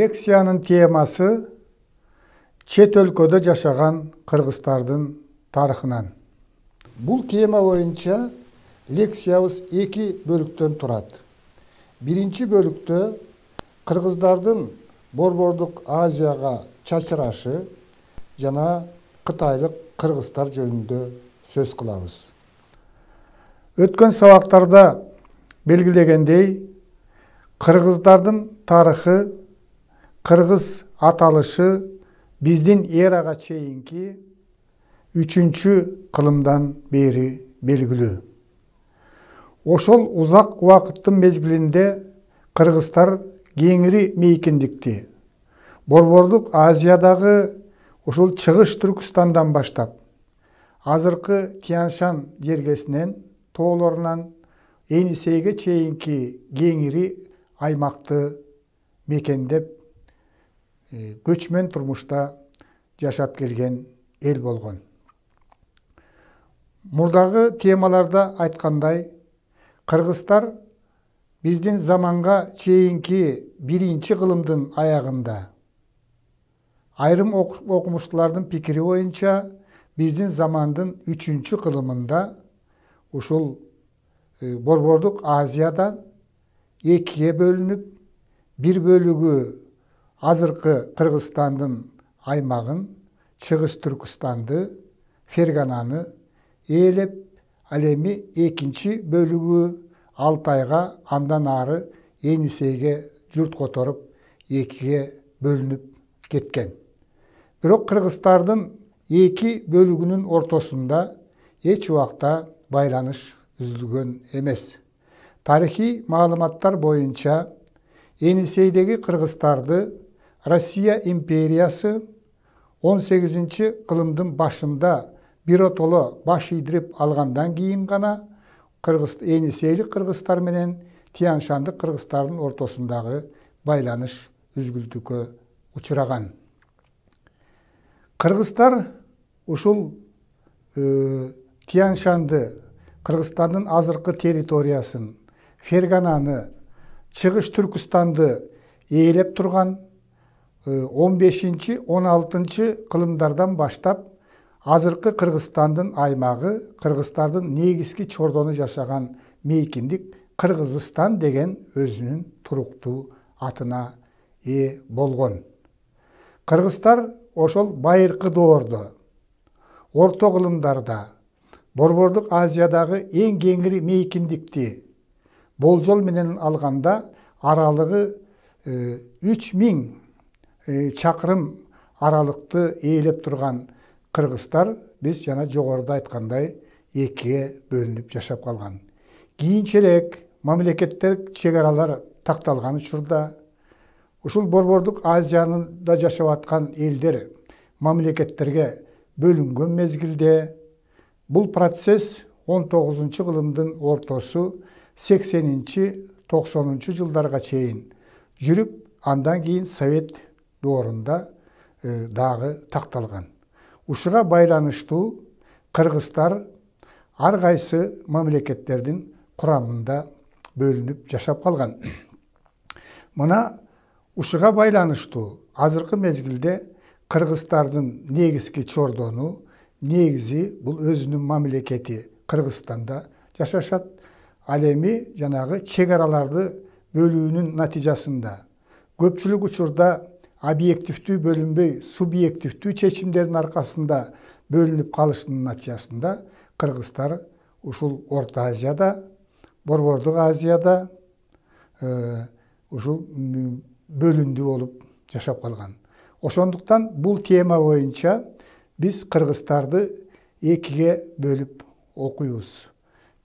Лекциянын темасы чет өлкөдө жашаган кыргыздардын тарыхынан. Бул тема боюнча лекциябыз 2 бөлүктөн турат. Биринчи бөлүктө кыргыздардын Борбордук Азияга чачырашы жана кытайлык кыргыздар жөнүндө сөз кылабыз. Өткөн сабактарда белгилегендей, кыргыздардын тарыхы, кыргыз аталышы биздин эрага чейинки 3 кылымдан бери белгилүү. Ошол узак убакыттын мезгилинде кыргыздар кеңири мейкиндикти Борбордук Азиядагы ушул Чыгыш Түркүстандан баштап азыркы Тянь-Шань жергесинен тоолорунан Енисейге чейинки кеңири аймакты мекендеп көчмөн турмушта жашап келген эл болгон. Мурдагы темаларда айткандай, кыргыздар биздин заманга чейинки 1-кылымдын аягында айрым окумуштуулардын пикири боюнча биздин замандын 3-кылымында ушул Борбордук Азиядан 2-ге бөлүнүп, бир бөлүгү азыркы Кыргызстандын аймагын, Чыгыш Түркүстанды, Фергананы ээлеп, ал эми 2-чи бөлүгү Алтайга, андан ары Енисейге журт которуп 2-ге бөлүнүп кеткен. Бирок кыргыздардын 2 бөлүгүнүн ортосунда эч убакта байланыш үзүлгөн эмес. Тарихи маалыматтар боюнча Енисейдеги кыргыздарды Россия империясы 18-кылымдын башында биротоло баш ийдирип алгандан кийин гана Енисейлик кыргыздар менен Тянь-Шандык кыргыздардын ортосундагы байланыш үзгүлтүккө учураган. Кыргыздар ушул Тянь-Шанды, Кыргызстандын азыркы территориясын, Фергананы, Чыгыш Түркүстанды ээлеп турган 15-16 кылымдардан баштап азыркы Кыргызстандын аймагы, кыргыздардын негизги чордону жашаган мейкиндик Кыргызстан деген өзүнүн туруктуу атына ээ болгон. Кыргыздар ошол байыркы доордо, орто кылымдарда Борбордук Азиядагы эң кеңири мейкиндикти болжол менен алганда аралыгы 3000 чакырым аралыкты ээлеп турган кыргыздар биз жана жогоруда айткандай 2-ге бөлүнүп жашап калган. Кийинчерээк мамлекеттер чек-аралар такталган учурда ушул Борбордук Азиянда жашап аткан элдер мамлекеттерге бөлүнгөн мезгилде бул процесс 19-кылымдын ортосу 80-90 жылдарга чейин жүрүп, андан кийин Совет доорунда дагы такталган. Ушуга байланыштуу кыргыздар ар кайсы мамлекеттердин курамында бөлүнүп жашап калган. Мына ушуга байланыштуу азыркы мезгилде кыргыздардын негизги чордону, негизи бул өзүнүн мамлекети Кыргызстанда жашашат. Ал эми жанагы чек-араларды бөлүүнүн натыйжасында көпчүлүк учурда объективдүү бөлүнбөй, субъективдүү чечимдердин аркасында бөлүнүп калышынын натыйжасында кыргыздар ушул Орто Азияда, Борбордук Азияда ушул бөлүндүү болуп жашап калган. Ошондуктан бул тема боюнча биз кыргыздарды 2-ге бөлүп окуйбуз.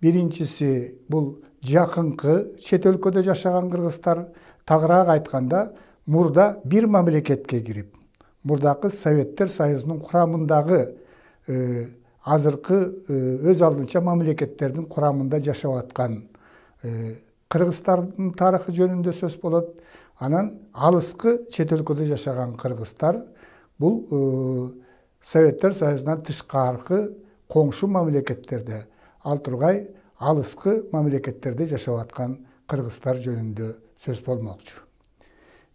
Биринчиси бул жакынкы чет өлкөдө жашаган кыргыздар, тагыраак айтканда мурда бир мамлекетке кирип, мурдакы Советтер Союзунун курамындагы азыркы өз алдынча мамлекеттердин курамында жашап аткан кыргыздардын тарыхы жөнүндө сөз болот. Анан алыскы чет өлкөдө жашаган кыргыздар бул Советтер Союзунан тышкаркы коңшу мамлекеттерде, ал тургай алыскы мамлекеттерде жашап аткан кыргыздар жөнүндө сөз болмокчу.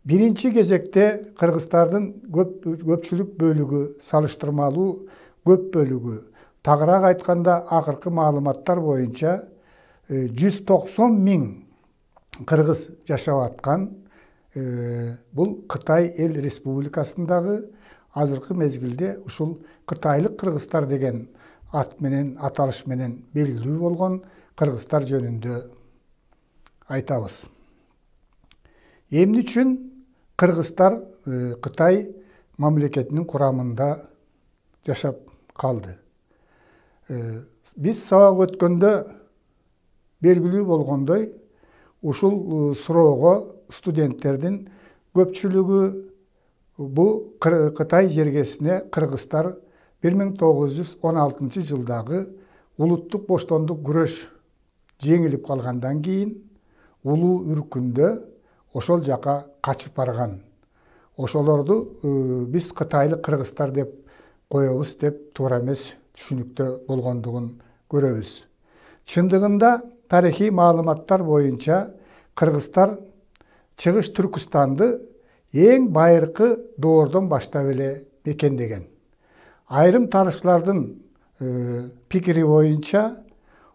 Birinci кезекte Kırgızstardын көпчүлүк бөлүгү, салыштырмалуу көп бөлүгү, тагыраак айтканда акыркы маалыматтар боюнча 190 000 кыргыз жашап аткан. Бул Кытай эл республикасындагы азыркы мезгилде ушул кытайлык кыргыздар деген ат менен, аталыш менен белгилүү болгон кыргыздар жөнүндө айтабыз. Эмне үчүн кыргыздар Кытай мамлекетинин курамында жашап калды? Биз сабак өткөндө белгилүү болгондой, ушул суроого студенттердин көпчүлүгү бу Кытай жергесине кыргыздар 1916 жылдагы улуттук боштондук күрөш жеңилип калгандан кийин улуу үркүндө ошол жака качып барган. Ошолорду биз кытайлык кыргыздар деп коебуз деп туура эмес түшүнүктө болгондугун көрөбүз. Чындыгында тарыхый маалыматтар боюнча кыргыздар Чыгыш Түркүстанды эң байыркы доордон баштап эле мекендеген. Айрым тарыхчылардын пикири боюнча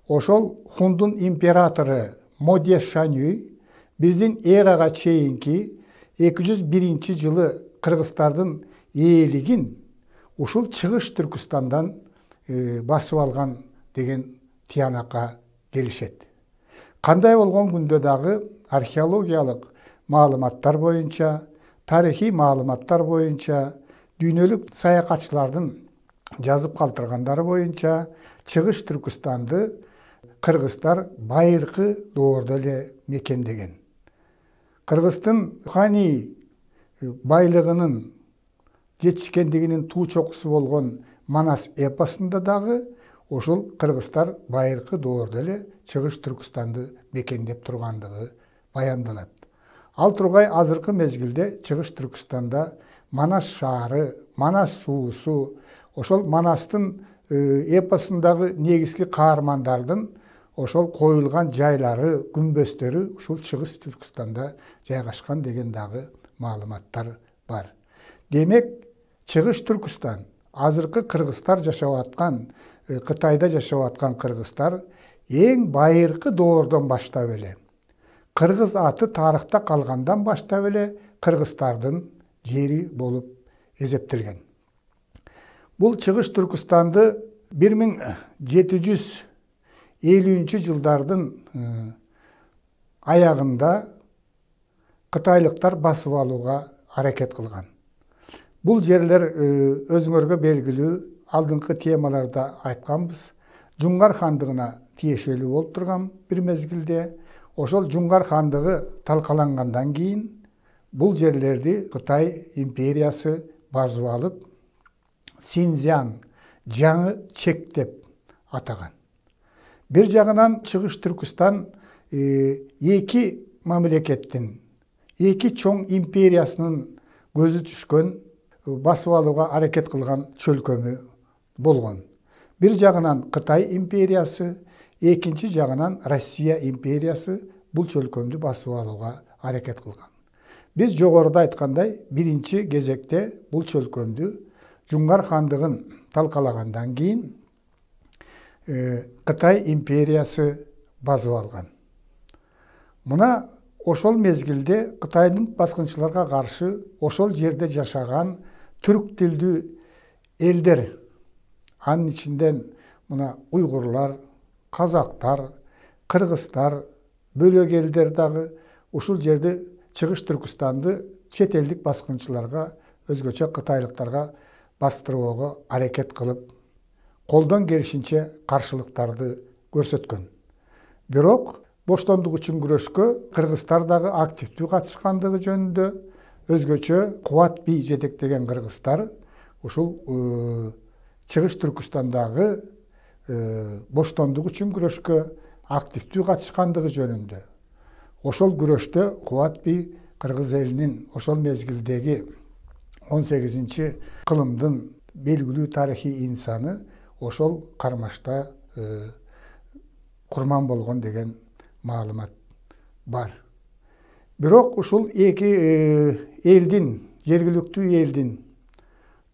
ошол Хундун императору Моде Шанюй биздин эрага чейинки 201 жылы кыргыздардын ээлигин ушул Чыгыш Түркүстандан басып алган деген тиянакка келишет. Кандай болгон күндө дагы археологиялык маалыматтар боюнча, тарыхый маалыматтар боюнча, дүйнөлүк саякатчылардын жазып калтыргандары боюнча Чыгыш Түркүстанды кыргыздар байыркы доордо эле мекендеген. Кыргыздын руханий байлыгынын жетишкендигинин туу чокусу болгон Манас эпосунда дагы ошол кыргыздар байыркы доордо эле Чыгыш Түркүстанды мекендеп тургандыгы баяндалат. Ал тургай азыркы мезгилде Чыгыш Түркүстанда Манас шаары, Манас суусу, ошол Манастын эпосундагы негизги каармандардын ошол коюлган жайлары, күмбөздөрү ушул Чыгыш Түркүстанда жайгашкан деген дагы маалыматтар бар. Демек, Чыгыш Түркүстан азыркы кыргыздар жашап аткан, Кытайда жашап аткан кыргыздар эң байыркы доордон баштап эле, кыргыз аты тарыхта калгандан баштап эле кыргыздардын жери болуп эсептелген. Бул Чыгыш Түркүстанды 1750 жылдардын аягында кытайлыктар басып алууга аракет кылган. Бул жерлер өзүңөргө белгилүү, алдыңкы темаларда айтканбыз, Жуңгар хандыгына тиешелүү болуп турган бир мезгилде. Ошол Жуңгар хандыгы талкалангандан кийин бул жерлерди Кытай империясы басып алып, Синьцзян, жаңы чек деп атаган. Бир жагынан Чыгыш Түркүстан эки мамлекеттин, эки чоң империясынын көзү түшкөн, басып алууга аракет кылган чөлкөмү болгон. Бир жагынан Кытай империясы, экинчи жагынан Россия империясы бул чөлкөмдү басып алууга аракет кылган. Биз жогоруда айткандай, биринчи кезекте бул чөлкөмдү Жуңгар хандыгын талкалагандан кийин Кытай империясы басып алган. Мына ошол мезгилде Кытайдын баскынчыларга каршы ошол жерде жашаган түрк тилдүү элдер, анын ичинден мына уйгурлар, казактар, кыргыздар, бөлөк элдер дагы ушул жерде Чыгыш Түркүстанды чет элдик баскынчыларга, өзгөчө кытайлыктарга бастырууга аракет кылып, колдон келишинче каршылыктарды көрсөткөн. Бирок боштондук үчүн күрөшкө кыргыздар дагы активдүү катышкандыгы жөнүндө, өзгөчө Кубат би жетектеген кыргыздар ушул Чыгыш Түркүстандагы боштондук үчүн күрөшкө активдүү катышкандыгы жөнүндө. Ошол күрөштө Кубат би кыргыз элинин ошол мезгилдеги 18 кылымдын белгилүү тарыхый инсаны ошол кармашта курман болгон деген маалымат бар. Бирок ушул эки элдин, жергиликтүү элдин,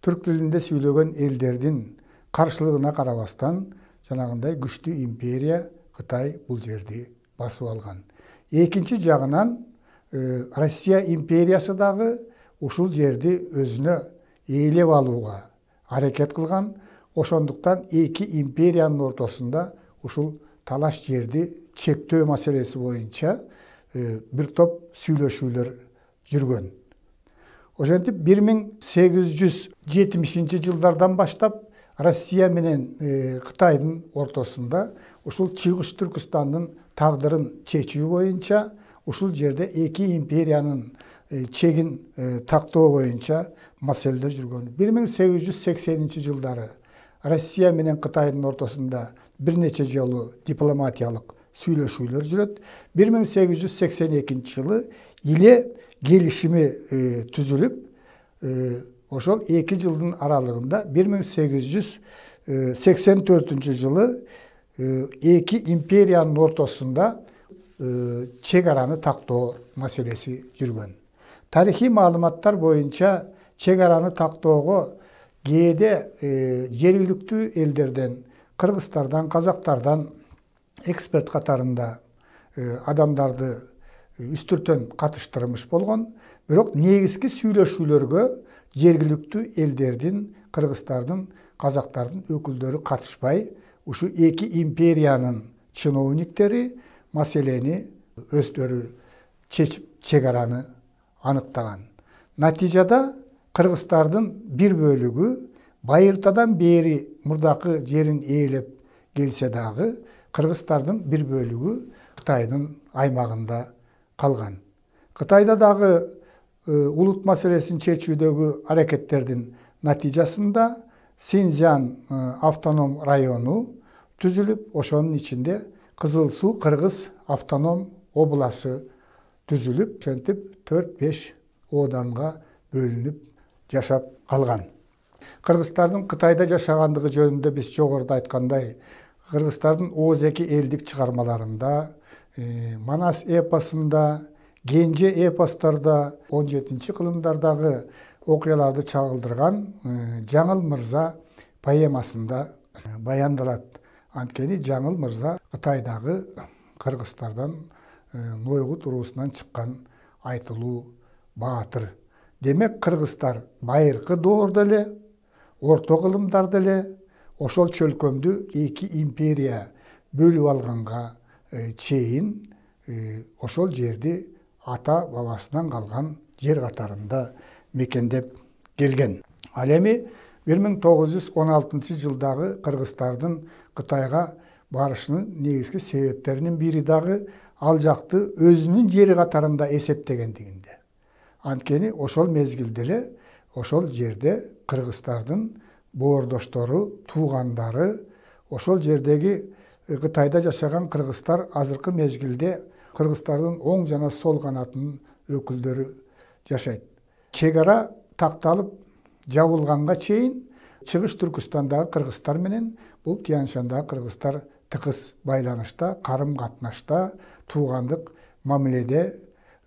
түрк тилинде сүйлөгөн элдердин каршылыгына карабастан, жанагындай күчтүү империя Кытай бул жерди басып алган. Экинчи жагынан Россия империясы дагы ушул жерди өзүнө ээлеп алууга аракет кылган. Ошондуктан эки империянын ортосунда ушул талаш жерди чектөө маселеси боюнча бир топ сүйлөшүүлөр жүргөн. Ошентип 1870-жылдардан баштап Россия менен Кытайдын ортосунда ушул Чыгыш Түркістандын тагдырын чечүү боюнча ушул жерде эки империянын чегин тактоо боюнча маселелер жүргөн. 1880-жылдары Россия менен Кытайдын ортосунда бир нече жолу дипломатиялык сүйлөшүүлөр жүрөт. 1882-жылы иле келишими түзүлүп, ошол 2 жылдын аралыгында 1884-жылы эки империянын ортосунда чек араны тактоо маселеси жүргөн. Тарихи маалыматтар боюнча чек араны тактоого кээде жергиликтүү элдерден, кыргыздардан, казактардан эксперт катарында адамдарды үстүртөн катыштырмыш болгон. Бирок негизги сүйлөшүүлөргө жергиликтүү элдердин, кыргыздардын, казактардын өкүлдөрү катышпай, ушу эки империянын чиновниктери маселени өздөрү чечип чек араны аныктаган. Натыйжада кыргыздардын бир бөлүгү байыртадан бери мурдакы жерин ээлеп келсе дагы, кыргыздардын бир бөлүгү Кытайдын аймагында калган. Кытайда дагы улут маселесин чечүүдөгү аракеттердин натыйжасында Синьцзян автоном району түзүлүп, ошонун ичинде Кызыл Суу Кыргыз автоном обласы түзүлүп, ошентип 4-5 оданга бөлүнүп жашап калган. Кыргыздардын Кытайда жашагандыгы жөнүндө биз жогоруда айткандай, кыргыздардын Ооз-эки элдик чыгармаларында, Манас эпосунда, Генже эпостарда, 17-кылымдардагы окуяларды чагылдырган Жаңыл мырза поэмасында баяндалат. Анткени Жаңыл мырза Кытайдагы кыргыздардан Нойгут уруусунан чыккан айтылуу баатыр. Демек кыргыздар байыркы доордо эле, орто кылымдарда эле ошол чөлкөмдү эки империя бөлүп алганга чейин ошол жерди ата бабасынан калган жер катарында мекендеп келген. Ал эми 1916-жылдагы кыргыздардын Кытайга барышынын негизги себептеринин бири дагы ал жакты өзүнүн жери катарында эсептегендигинде. Анткени ошол мезгилде эле ошол жерде кыргыздардын боордоштору, туугандары, ошол жердеги Кытайда жашаган кыргыздар азыркы мезгилде кыргыздардын оң жана сол канатынын өкүлдөрү жашайт. Чек ара такталып жабылганга чейин Чыгыш Түркістандагы кыргыздар менен бул Тянь-Шандагы кыргыздар тыкыз байланышта, карым-катнашта, туугандык мамиледе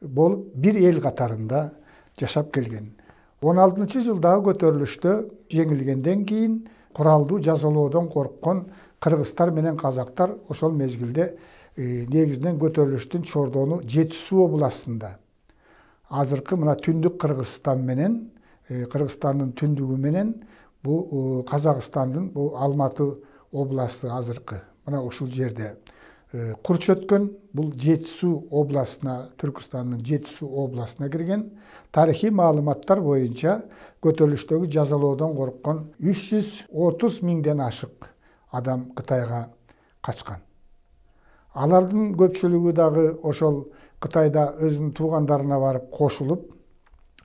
болуп бир эл катарында жашап келген. 16-жылдагы көтөрүлүштө жеңилгенден кийин куралдуу жазалоодон корккон кыргыздар менен казактар ошол мезгилде негизинен көтөрүлүштүн чордону Жети Суу областында. Азыркы мына түндүк Кыргызстан менен, Кыргызстандын түндүгү менен бу Казакстандын бу Алматы областы азыркы мына ушул жерде курч өткөн. Бул Жети Суу областына, Түркістандын Жети Суу областына кирген. Тарихи маалыматтар боюнча көтөрүлүштөгү жазалоодон корккон 330 миңден ашык адам Кытайга качкан. Алардын көпчүлүгү дагы ошол Кытайда өзүнүн туугандарына барып кошулуп,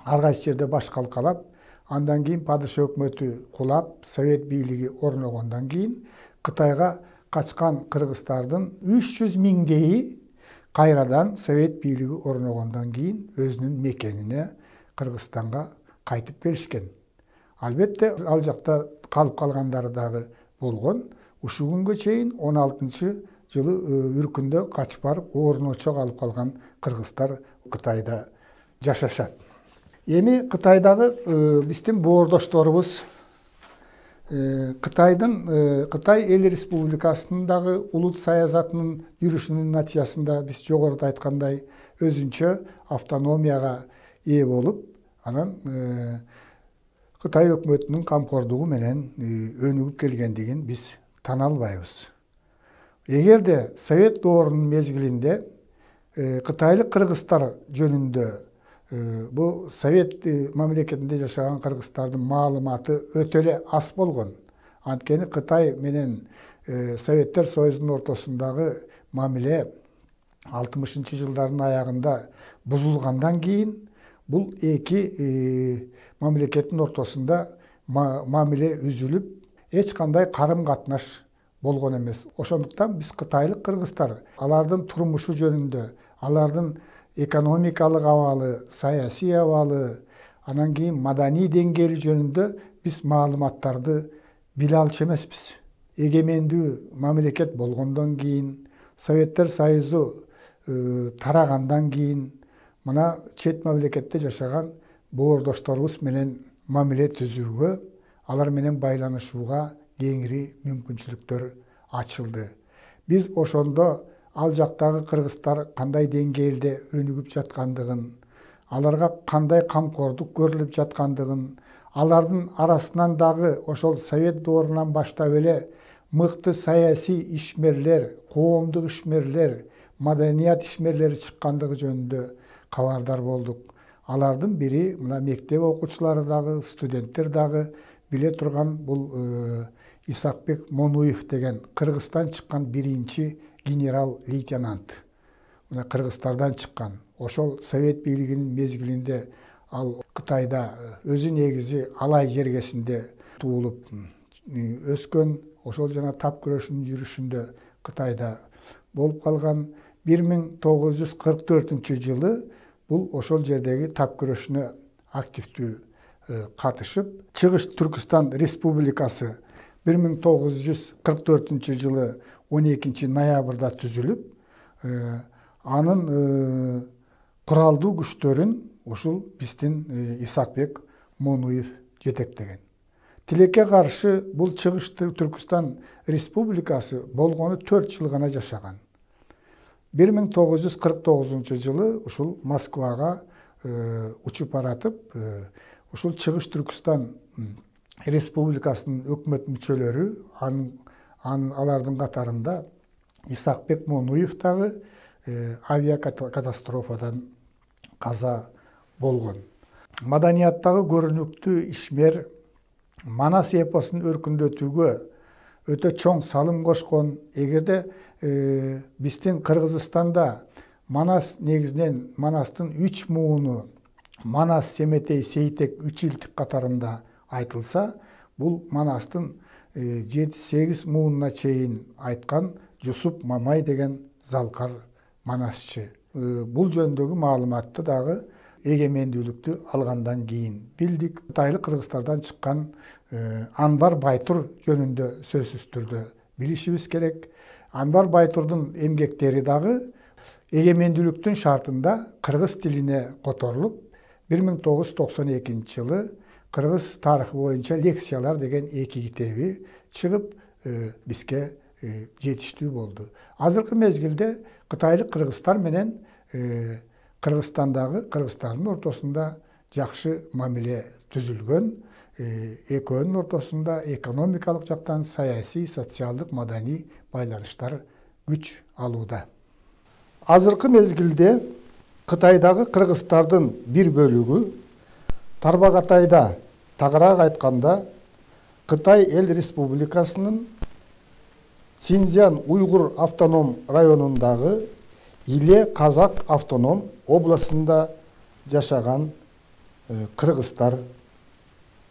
ар кайсы жерде баш калкалап, андан кийин падыша өкмөтү кулап, совет бийлиги орногондон кийин Кытайга качкан кыргыздардын 300 миңдейи кайрадан совет бийлиги орногондон кийин өзүнүн мекенине Кыргызстанга кайтып келишкен. Албетте ал жакта калып калгандары дагы болгон. Ушул күнгө чейин 16 жылы үркүндө качып барып орночок алып калган кыргыздар Кытайда жашашат. Эми Кытайдагы биздин боордошторубуз Кытай эл республикасындагы улут саясатынын жүрүшүнүн натыйжасында биз жогоруда айткандай өзүнчө автономияга ээ болуп, анан Кытай өкмөтүнүн камкордугу менен өнүгүп келгендигин биз тана албайбыз. Эгерде Совет доорунун мезгилинде кытайлык кыргыздар жөнүндө бул Совет мамлекетинде жашаган кыргыздардын маалыматы өтө эле аз болгон. Анткени Кытай менен Советтер Союзунун ортосундагы мамиле 60-жылдардын аягында бузулгандан кийин бул эки мамлекеттин ортосунда мамиле үзүлүп, эч кандай карым-катнаш болгон эмес. Ошондуктан биз кытайлык кыргыздар алардын турмушу жөнүндө, алардын экономикалык абалы, саясий абалы, анан кийин маданий деңгээли жөнүндө биз маалыматтарды биле алчу эмеспиз. Эгемендүү мамлекет болгондон кийин, Советтер Союзу тарагандан кийин мына чет мамлекетте жашаган боордошторубуз менен мамиле түзүүгө, алар менен байланышууга кеңири мүмкүнчүлүктөр ачылды. Биз ошондо ал жактагы кыргыздар кандай деңгээлде өнүгүп жаткандыгын, аларга кандай камкордук көрүлүп жаткандыгын, алардын арасынан дагы ошол Совет доорунан баштап эле мыкты саясий ишмерлер, коомдук ишмерлер, маданият ишмерлери чыккандыгы жөнүндө кабардар болдук. Алардын бири мына мектеп окуучулары дагы, студенттер дагы биле турган бул Исакбек Монуев деген Кыргызстан чыккан биринчи генерал-лейтенант. Мына Кыргызстардан чыккан. Ошол Совет бийлигинин мезгилинде ал Кытайда өзү негизи Алай жергесинде туулуп өскөн, ошол жана тап күрөшүнүн жүрүшүндө Кытайда болуп калган. 1944-жылы бул ошол жердеги тап күрөшүнө активдүү катышып, Чыгыш Түркүстан Республикасы 1944-жылы 12 ноябрда түзүлүп, анын куралдуу күчтөрүн ушул биздин Исакбек Монуев жетектеген. Тилекке каршы бул Чыгыш Түркүстан Республикасы болгону 4 жыл гана жашаган. 1949-жылы ушул Москвага учуп баратып, ушул Чыгыш Түркүстан Республикасынын өкмөт мүчөлөрү, алардын катарында Исакбек Монуев дагы авиакатастрофадан каза болгон. Маданияттагы көрүнүктүү ишмер Манас эпосун өркүндөтүүгө өтө чоң салым кошкон. Эгерде биздин Кыргызстанда Манас негизинен Манастын 3 мууну Манас, Семетей, Сейтек 3 илтип катарында айтылса, бул Манастын 7-8 муунуна чейин айткан Жусуп Мамай деген залкар манасчы. Бул жөнүндөгү маалыматты дагы эгемендүүлүктү алгандан кийин билдик. Кытайлык кыргыздардан чыккан Анбар Байтур жөнүндө сөзсүз түрдө билишибиз керек. Анбар Байтурдун эмгектери дагы эгемендүүлүктүн шартында кыргыз тилине которулуп, 1992-жылы кыргыз тарыхы боюнча лекциялар деген 2 китеби чыгып бизге жетиштүү болду. Азыркы мезгилде кытайлык кыргыздар менен Кыргызстандагы кыргыздардын ортосунда жакшы мамиле түзүлгөн, экөөнүн ортосунда экономикалык жактан саясий, социалдык, маданий байланыштар күч алууда. Азыркы мезгилде Кытайдагы кыргыздардын бир бөлүгү Тарбагатайда, тагыраак айтканда, Кытай эл республикасынын Синьцзян уйгур автоном районундагы Иле Казак автоном областында жашаган кыргыздар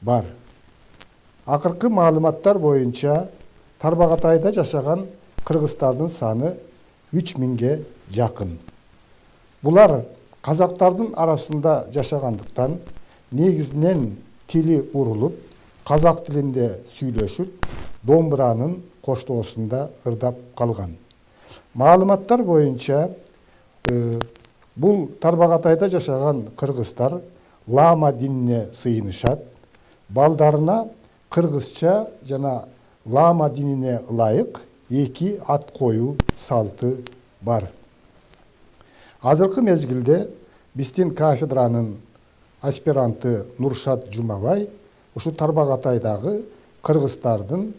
бар. Акыркы маалыматтар боюнча Тарбагатайда жашаган кыргыздардын саны 3000ге жакын. Булар казактардын арасында жашагандыктан негизинен тили урулуп, казак тилинде сүйлөшүп, домбуранын коштоосунда ырдап калган. Маалыматтар боюнча бул Тарбагатайда жашаган кыргыздар лама динине сыйынышат. Балдарына кыргызча жана лама динине ылайык эки ат коюу салты бар. Азыркы мезгилде биздин кафедранын аспиранты Нуршат Жумабай ушу Тарбагатайдагы кыргыздардын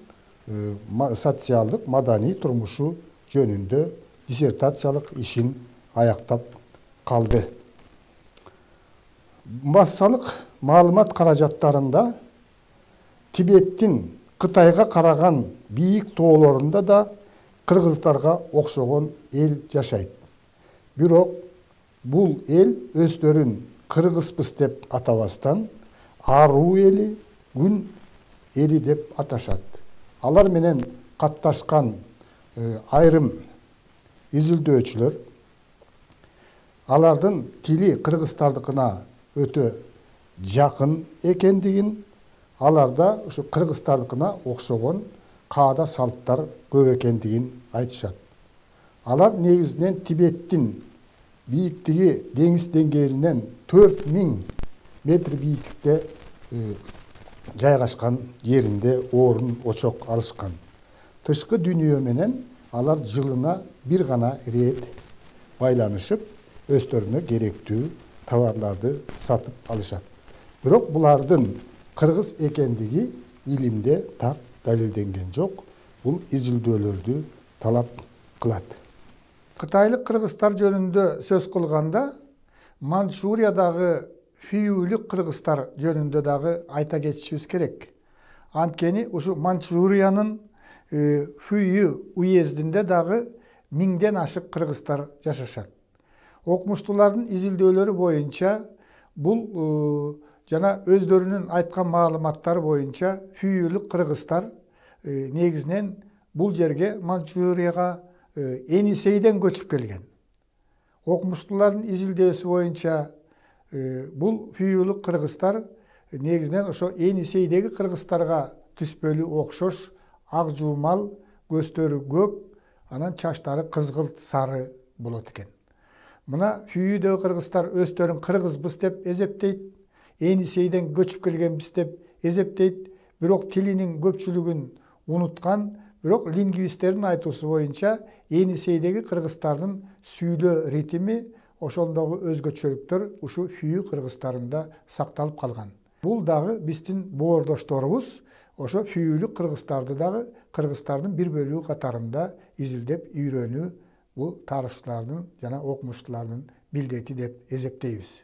социалдык маданий турмушу жөнүндө диссертациялык ишин аяктап калды. Массалык маалымат каражаттарында Тибеттин Кытайга караган бийик тоолорунда да кыргыздарга окшогон эл жашайт. Бирок бул эл өздөрүн кыргызбыз деп атабастан аруу эли, күн эли деп аташат. Алар менен катташкан айрым изилдөөчүлөр алардын тили кыргыздардыкына өтө жакын экендигин, аларда ушу кыргыздардыкына окшогон каада салттар көп экендигин айтышат. Алар негизинен Тибеттин бийиктиги деңиз деңгээлинен 4000 метр бийиктикте жайгашкан жеринде орун очок алышкан. Тышкы дүйнө менен алар жылына бир гана ирет байланышып, өздөрүнө керектүү товарларды сатып алышат. Бирок булардын кыргыз экендиги илимде так далилденген жок. Бул изилдөөлөрдү талап кылат. Кытайлык кыргыздар жөнүндө сөз кылганда, Манчжуриядагы фүйүүлүк кыргыздар жөнүндө дагы айта кетишибиз керек. Анткени ушу Манчжуриянын Фүйү уездинде дагы 1000ден ашык кыргыздар жашашат. Окумуштуулардын изилдөөлөрү боюнча бул жана өздөрүнүн айткан маалыматтары боюнча фүйүлүк кыргыздар негизинен бул жерге Манчжурияга Енисейден көчүп келген. Окумуштуулардын изилдөөсү боюнча бул фүйүлүк кыргыздар негизинен ошо Енисейдеги кыргыздарга түспөлүү окшош, ак жуумал, көздөрү көк, анан чачтары кызгылт сары болот экен. Мына фүйүдөгү кыргыздар өздөрүн кыргызбыз деп эсептейт, Енисейден көчүп келгенбиз деп эсептейт, бирок тилинин көпчүлүгүн унуткан, бирок лингвисттердин айтуусу боюнча Енисейдеги кыргыздардын сүйлөө ритми, ошондогу өзгөчөлүктөр ушу фүйү кыргыздарында сакталып калган. Бул дагы биздин боордошторубуз ошо фүйүлүк кыргыздарды дагы кыргыздардын бир бөлүгү катарында изилдеп үйрөнүү бул тарыхчылардын жана окумуштуулардын милдети деп эсептейбиз.